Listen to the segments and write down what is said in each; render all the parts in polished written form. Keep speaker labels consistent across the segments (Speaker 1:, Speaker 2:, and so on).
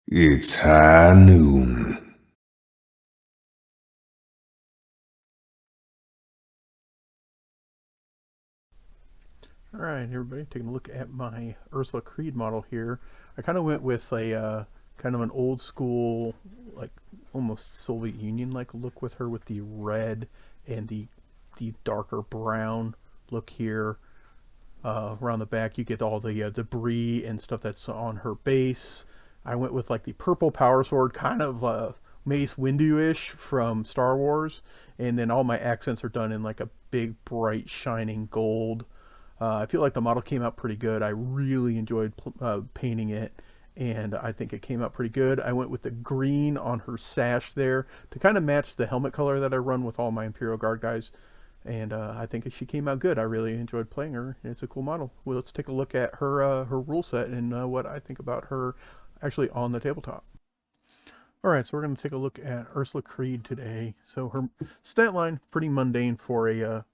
Speaker 1: It's high noon.
Speaker 2: Alright, everybody, taking a look at my Ursula Creed model here. I kind of went with a kind of an old school, like almost Soviet Union like look with her, with the red and the darker brown look here. Around the back, you get all the debris and stuff that's on her base. I went with like the purple power sword, kind of Mace Windu-ish from Star Wars, and then all my accents are done in like a big, bright, shining gold. I feel like the model came out pretty good. I really enjoyed painting it, and I think it came out pretty good. I went with the green on her sash there to kind of match the helmet color that I run with all my Imperial Guard guys, and I think she came out good. I really enjoyed playing her. It's a cool model. Well, let's take a look at her rule set and what I think about her actually on the tabletop. All right, so we're going to take a look at Ursula Creed today. So her stat line, pretty mundane for a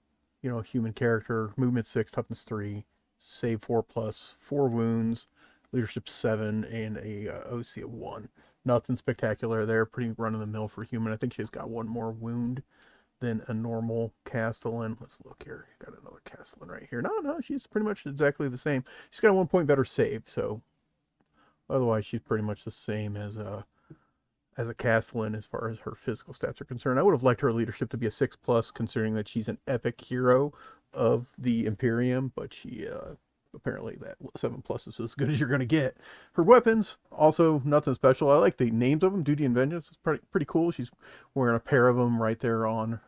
Speaker 2: human character. Movement 6, toughness 3, save 4 plus, 4 wounds, leadership 7, and a OC of 1. Nothing spectacular there. Pretty run of the mill for human. I think she's got one more wound than a normal Castellan. Let's look here. Got another Castellan right here. No, she's pretty much exactly the same. She's got a 1 point better save, so otherwise she's pretty much the same as a Castellan as far as her physical stats are concerned. I would have liked her leadership to be a 6 plus, considering that she's an epic hero of the Imperium, but she apparently that 7 plus is as good as you're going to get. Her weapons, also nothing special. I like the names of them. Duty and Vengeance is pretty cool. She's wearing a pair of them right there on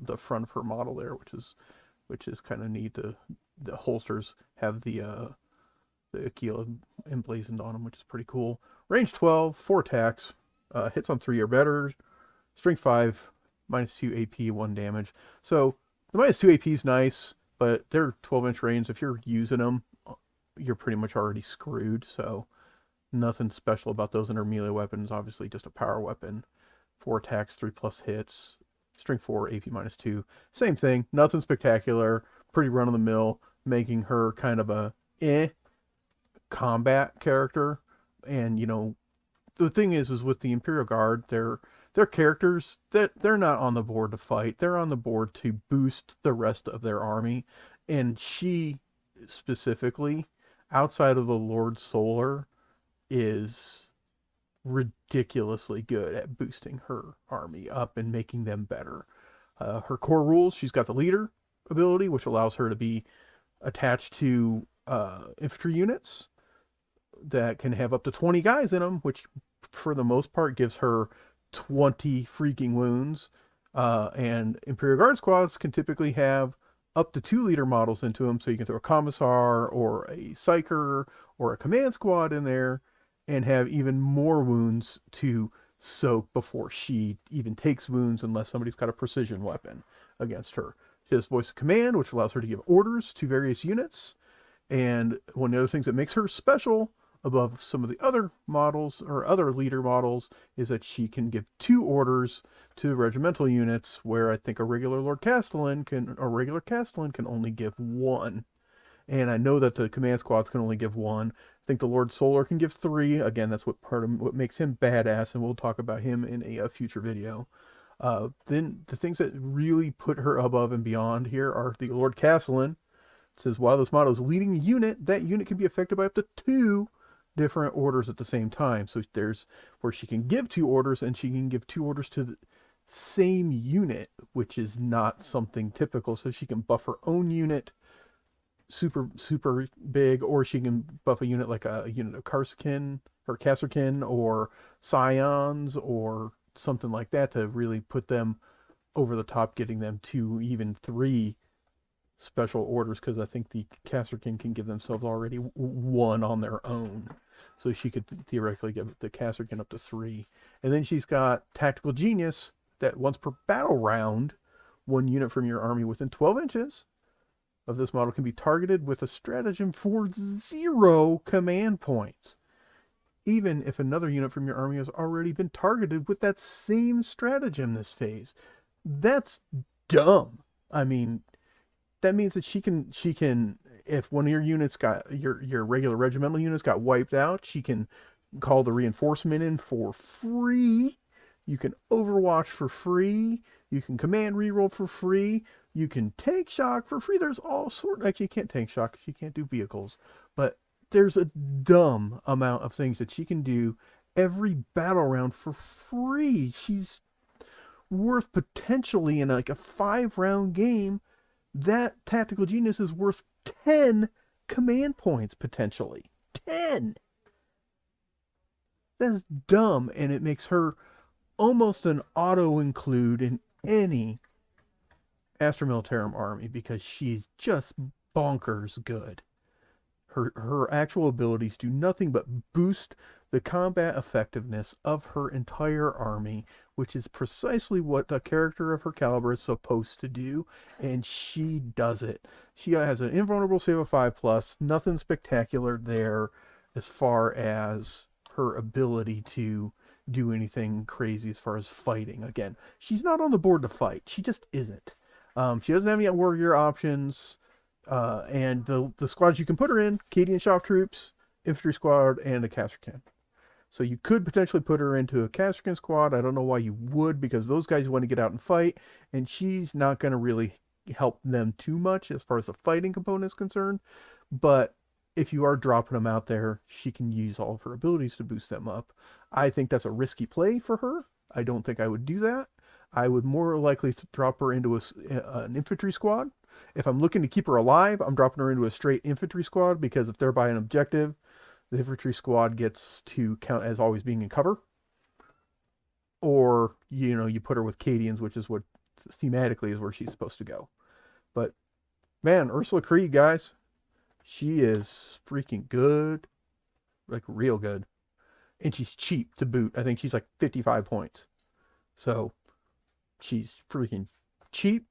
Speaker 2: the front of her model there, which is kind of neat. The holsters have the Aquila emblazoned on them, which is pretty cool. Range 12, 4 attacks, hits on 3 or better, strength 5, minus 2 AP, 1 damage. So the minus 2 AP is nice, but they're 12-inch range. If you're using them, you're pretty much already screwed. So nothing special about those. And her melee weapons, obviously just a power weapon. 4 attacks, 3 plus hits, strength 4, AP minus 2. Same thing, nothing spectacular, pretty run of the mill, making her kind of a combat character. And the thing is with the Imperial Guard, they're characters that they're not on the board to fight. They're on the board to boost the rest of their army. And she specifically, outside of the Lord Solar, is ridiculously good at boosting her army up and making them better. Her core rules, she's got the leader ability, which allows her to be attached to infantry units that can have up to 20 guys in them, which for the most part gives her 20 freaking wounds. And Imperial Guard squads can typically have up to 2 leader models into them, so you can throw a commissar or a psyker or a command squad in there and have even more wounds to soak before she even takes wounds, unless somebody's got a precision weapon against her. She has voice of command, which allows her to give orders to various units. And one of the other things that makes her special above some of the other models or other leader models is that she can give 2 orders to regimental units, where I think a regular Castellan can only give 1. And I know that the command squads can only give 1. I think the Lord Solar can give 3. Again, that's what makes him badass, and we'll talk about him in a future video. Then the things that really put her above and beyond here are the Lord Castellan. It says while this model is leading a unit, that unit can be affected by up to 2 different orders at the same time. So there's where she can give 2 orders, and she can give 2 orders to the same unit, which is not something typical. So she can buff her own unit super big, or she can buff a unit like a unit of Karsakin or Kasserkin or Scions or something like that to really put them over the top, getting them 2, even 3 special orders, because I think the Kasserkin can give themselves already 1 on their own. So she could theoretically give the Kasserkin up to 3. And then she's got Tactical Genius, that once per battle round, 1 unit from your army within 12 inches of this model can be targeted with a stratagem for 0 command points, even if another unit from your army has already been targeted with that same stratagem this phase. That's dumb. I mean, that means that she can, if one of your units got your regular regimental units got wiped out, she can call the reinforcement in for free. You can Overwatch for free. You can command reroll for free. You can tank shock for free. There's all sorts. Actually, you can't tank shock because you can't do vehicles. But there's a dumb amount of things that she can do every battle round for free. She's worth potentially in like a 5-round game. That tactical genius is worth 10 command points potentially. 10. That's dumb, and it makes her almost an auto include in any Astra Militarum army because she's just bonkers good. Her actual abilities do nothing but boost the combat effectiveness of her entire army, which is precisely what a character of her caliber is supposed to do, and she does it. She has an invulnerable save of 5+, nothing spectacular there as far as her ability to do anything crazy as far as fighting. Again, she's not on the board to fight. She just isn't. She doesn't have any war gear options. And the squads you can put her in, Cadian Shop Troops, Infantry Squad, and a Castercan. So you could potentially put her into a Castercan squad. I don't know why you would, because those guys want to get out and fight, and she's not going to really help them too much as far as the fighting component is concerned. But if you are dropping them out there, she can use all of her abilities to boost them up. I think that's a risky play for her. I don't think I would do that. I would more likely drop her into an infantry squad. If I'm looking to keep her alive, I'm dropping her into a straight infantry squad, because if they're by an objective, the infantry squad gets to count as always being in cover. Or, you put her with Cadians, which is what thematically is where she's supposed to go. But, man, Ursula Creed, guys, she is freaking good. Like, real good. And she's cheap to boot. I think she's like 55 points. So, she's freaking cheap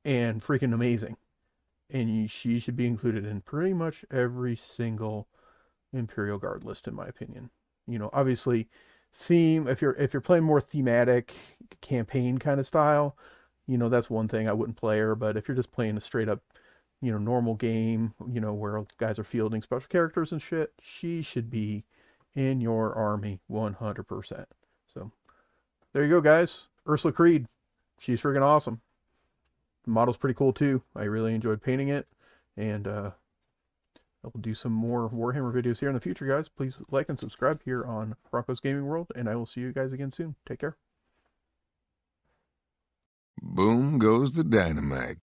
Speaker 2: and freaking amazing. And she should be included in pretty much every single Imperial Guard list, in my opinion. Obviously, theme, if you're playing more thematic campaign kind of style, that's one thing I wouldn't play her. But if you're just playing a straight up, normal game, where guys are fielding special characters and shit, she should be in your army 100%. So there you go, guys. Ursula Creed. She's freaking awesome. The model's pretty cool too. I really enjoyed painting it. And I will do some more Warhammer videos here in the future, guys. Please like and subscribe here on Rocco's Gaming World, and I will see you guys again soon. Take care.
Speaker 1: Boom goes the dynamite.